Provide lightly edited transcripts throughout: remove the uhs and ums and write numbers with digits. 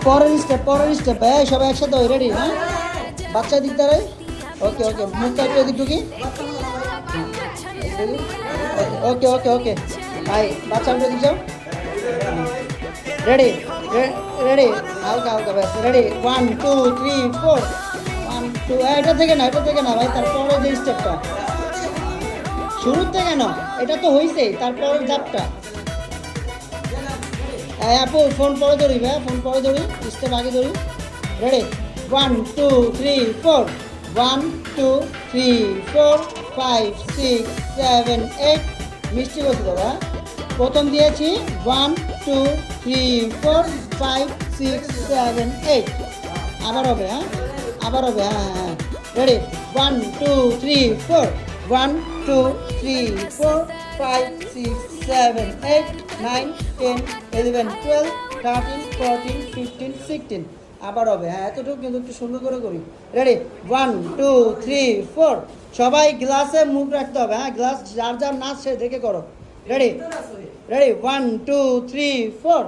পরের স্টেপ ভাই, সবাই একসাথে হই, রেডি? হ্যাঁ, বাচ্চা দিক দাঁড়াই। ওকে ওকে, মুখটা একটু এদিক ঢুকি। ওকে ওকে ওকে ভাই, বাচ্চা একটু এদিক যাও। রেডি রেডি, হালকা হালকা ব্যাস, রেডি 1 2 3 4 1 2, এটা থেকে না ভাই, তারপরে যে স্টেপটা শুরুর থেকে না, এটা তো হয়েছে, তারপরের জাপটা। আপু ফোন পরে ধরি ভাই, ফোন পরে ধরি, স্টেপ আগে ধরি। রেডি 1 2 3 4 1 2 3 4 5 6 7 8, মিষ্টি বলছি দাদা, প্রথম দিয়েছি 1 2 3 4 5 6 7 8, আবার হবে, হ্যাঁ আবার হবে, হ্যাঁ হ্যাঁ, রেডি 1 2 3 4 1 2 3 4 5 6 7 8 9 10 11 12 13 14 15 16, আবার হবে, হ্যাঁ এতটুকু কিন্তু একটু সুন্দর করে করি। রেডি 1 2 3 4, সবাই গ্লাসে মুখ রাখতে হবে, হ্যাঁ গ্লাস যার যার নাচ সে দেখে করো। রেডি 1 2 3 4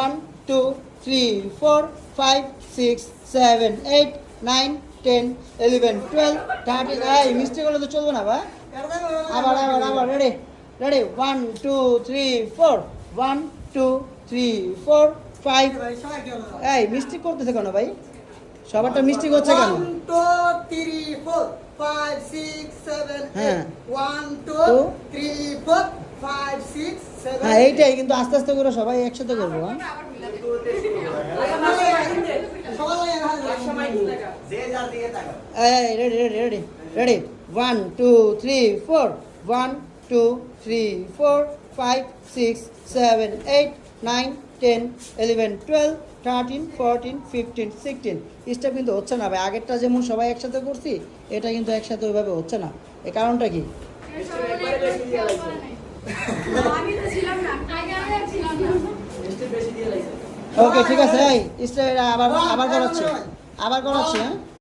1 2 3 4 5 6 7 8 9 10 11 12 13, এই মিস্টেক হলে তো চলবে না ভাই, আবার আবার আবার, রেডি 1 2 3 4 1 2 3 4 5, এই মিস্টেক করতেছে কেন ভাই, সবারটা মিস্টেক হচ্ছে কেন? 1 2 3 4 5 6 7 হ্যাঁ 8 1 2 3 4 5 6 7, হ্যাঁ এইটাই, কিন্তু আস্তে আস্তে করে সবাই একসাথে করবো, হ্যাঁ এই ready ready ready ready 1 2 3 4 1 2 3 4 5 6 7 8 9 10 11 12 13 14 15 16, step কিন্তু হচ্ছে না ভাই, আগেরটা যেমন সবাই একসাথে করছি, এটা কিন্তু একসাথে ওইভাবে হচ্ছে না, এই কারণটা কি? ওকে ঠিক আছে, এই স্টেপ আবার আবার করাচ্ছি, হ্যাঁ।